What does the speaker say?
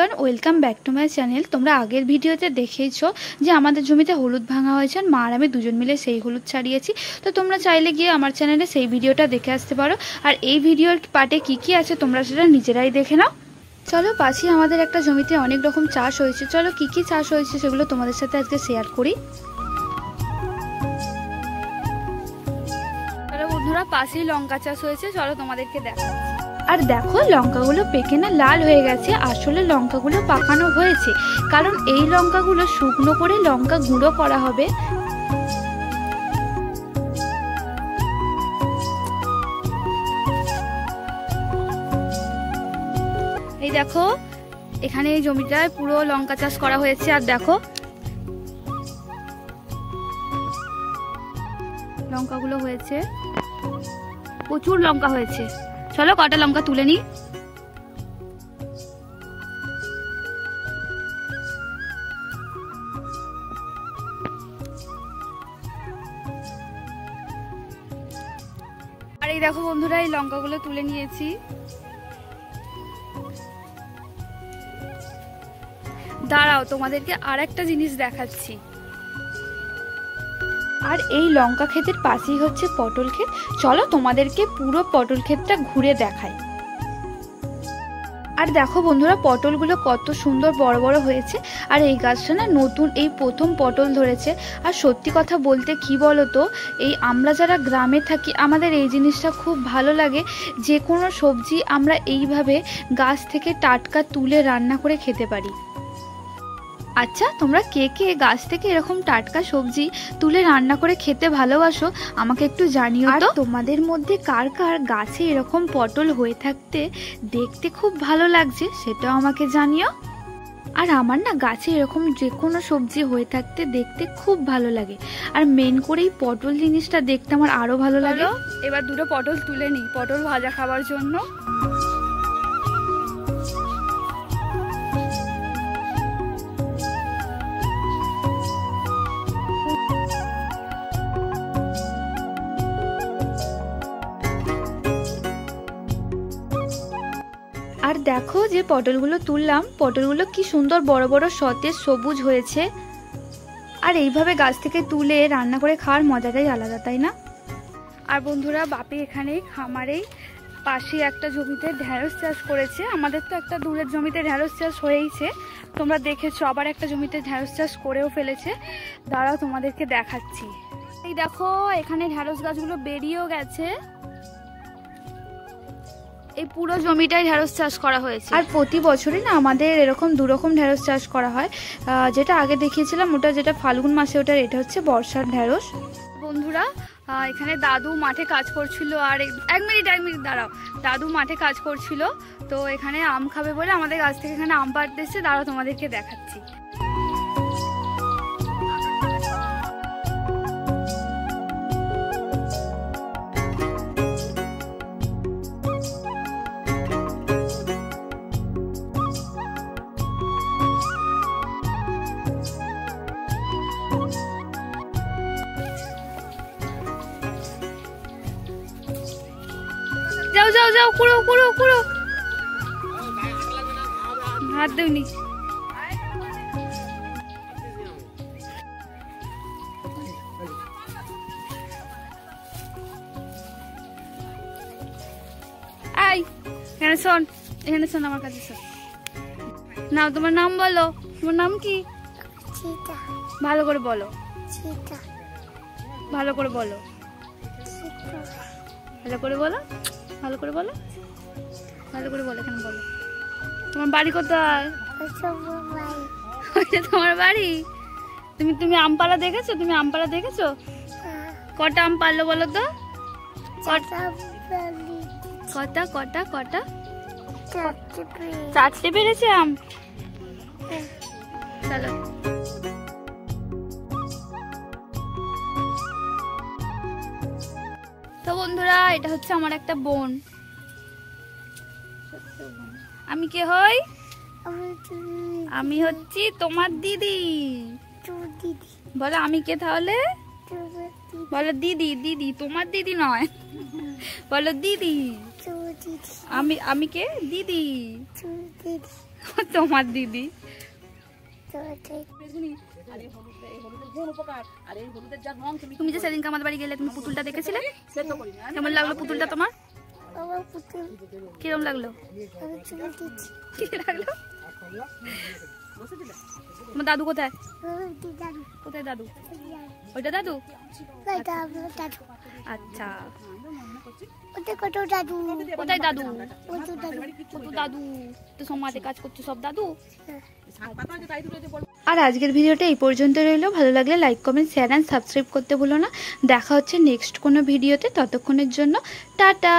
Everyone, welcome back to my channel. তোমরা আগের ভিডিওতে দেখেইছো যে আমাদের জমিতে হলুদ ভাঙা হয়েছে, আর মা আর আমি দুজন মিলে সেই হলুদ ছাড়িয়েছি। তো তোমরা চাইলে গিয়ে আমার চ্যানেলে সেই ভিডিওটা দেখে আসতে পারো। আর এই ভিডিওর পার্টে কি আছে তোমরা সেটা নিজেরাই দেখে নাও। চলো, পাশেই আমাদের একটা জমিতে অনেক রকম চাষ হয়েছে। চলো কি চাষ হয়েছে সেগুলো তোমাদের সাথে আজকে শেয়ার করি। চলো বন্ধুরা, পাশেই লঙ্কা চাষ হয়েছে, চলো তোমাদেরকে দেখাচ্ছি। আর দেখো, লঙ্কাগুলো পেকে না লাল হয়ে গেছে। আসলে লঙ্কাগুলো পাকানো হয়েছে, কারণ এই লঙ্কাগুলো শুকনো করে লঙ্কা গুঁড়ো করা হবে। এই দেখো, এখানে এই জমিটায় পুরো লঙ্কা চাষ করা হয়েছে। আর দেখো লঙ্কাগুলো হয়েছে, প্রচুর লঙ্কা হয়েছে। চলো কটা লঙ্কা তুলে নি। আর এই দেখো বন্ধুরা, এই লঙ্কাগুলো তুলে নিয়েছি। দাঁড়াও, তোমাদেরকে আর একটা জিনিস দেখাচ্ছি। আর এই লঙ্কা ক্ষেতের পাশেই হচ্ছে পটল ক্ষেত। চলো তোমাদেরকে পুরো পটল ক্ষেতটা ঘুরে দেখাই। আর দেখো বন্ধুরা, পটলগুলো কত সুন্দর বড় বড় হয়েছে। আর এই গাছটা না নতুন, এই প্রথম পটল ধরেছে। আর সত্যি কথা বলতে কি বলতো, এই আমরা যারা গ্রামে থাকি আমাদের এই জিনিসটা খুব ভালো লাগে। যে কোনো সবজি আমরা এইভাবে গাছ থেকে টাটকা তুলে রান্না করে খেতে পারি। আচ্ছা, তোমরা কে কে গাছ থেকে এরকম টাটকা সবজি তুলে রান্না করে খেতে ভালোবাসো আমাকে একটু জানিও তো। তোমাদের মধ্যে কার কার গাছে এরকম পটল হয়ে থাকতে দেখতে খুব ভালো লাগছে সেটাও আমাকে জানিও। আর আমার না গাছে এরকম যে কোনো সবজি হয়ে থাকতে দেখতে খুব ভালো লাগে। আর মেন করে এই পটল জিনিসটা দেখতে আমার আরো ভালো লাগে। এবার দুটো পটল তুলে নিই পটল ভাজা খাবার জন্য। আর দেখো যে পটলগুলো তুললাম, পটলগুলো কি সুন্দর বড় বড় সতেজ সবুজ হয়েছে। আর এইভাবে গাছ থেকে তুলে রান্না করে খাওয়ার মজাটাই আলাদা, তাই না? আর বন্ধুরা, বাপি এখানে খামারেই পাশে একটা জমিতে ঢেঁড়স চাষ করেছে। আমাদের তো একটা দূরের জমিতে ঢেঁড়স চাষ হয়েইছে, তোমরা দেখেছো। আবার একটা জমিতে ঢেঁড়স চাষ করেও ফেলেছে। দাঁড়াও তোমাদেরকে দেখাচ্ছি। এই দেখো, এখানে ঢেঁড়স গাছগুলো বেরিয়েও গেছে। এই পুরো জমিটাই ঢেঁড়স চাষ করা হয়েছে। আর প্রতি বছরই না আমাদের এরকম দুরকম ঢেঁড়স চাষ করা হয়। যেটা আগে দেখিয়েছিলাম ওটা যেটা ফাল্গুন মাসে, ওটার এটা হচ্ছে বর্ষার ঢেঁড়স। বন্ধুরা, এখানে দাদু মাঠে কাজ করছিল। আর এক মিনিট দাঁড়াও, দাদু মাঠে কাজ করছিল। তো এখানে আম খাবে বলে আমাদের গাছ থেকে এখানে আম পাড়তে এসেছে। দাঁড়াও তোমাদেরকে দেখাচ্ছি। যাও যাও যাও, কুড়ো কুড়ো কুড়ো, হাত দেওনি। আই এখানে শোন, এখানে শোন, আমার কাছে শোন। নাও, তোমার নাম বলো। তোমার নাম কি? ভালো করে বলো, ভালো করে বলো, ভালো করে বলো, ভালো করে বলো, ভালো করে বলো। এখানে বলো। তোমার বাড়ি কোথায়? তোমার বাড়ি? তুমি আমপাড়া দেখেছো? তুমি আমপাড়া দেখেছো? কটা আম পারলো বলো তো? কটা কটা কটা? 4টে পেরেছে আম। চলো। তো বন্ধুরা, এটা হচ্ছে আমার একটা বোন। আমি কে হই? আমি হচ্ছি তোমার দিদি। বলো আমি কে তাহলে? বলো দিদি। দিদি, তোমার দিদি নয়, বলো দিদি। আমি কে? দিদি। তোমার দিদি। তুমি যে সেদিনকে আমাদের বাড়ি গেলে তুমি পুতুলটা দেখেছিলে, কেমন লাগলো পুতুলটা তোমার? কিরম লাগলো? কি লাগলো? তোমার দাদু কোথায়? কোথায় দাদু? ওইটা দাদু? আচ্ছা, কোথায় দাদু? দাদু তো সমাজে কাজ করছে সব দাদু। আর আজকের ভিডিওটা এই পর্যন্ত রইলো। ভালো লাগলে like, comment, share and subscribe করতে ভুলো না। দেখা হচ্ছে নেক্সট কোনো ভিডিওতে। ততক্ষণের জন্য টাটা।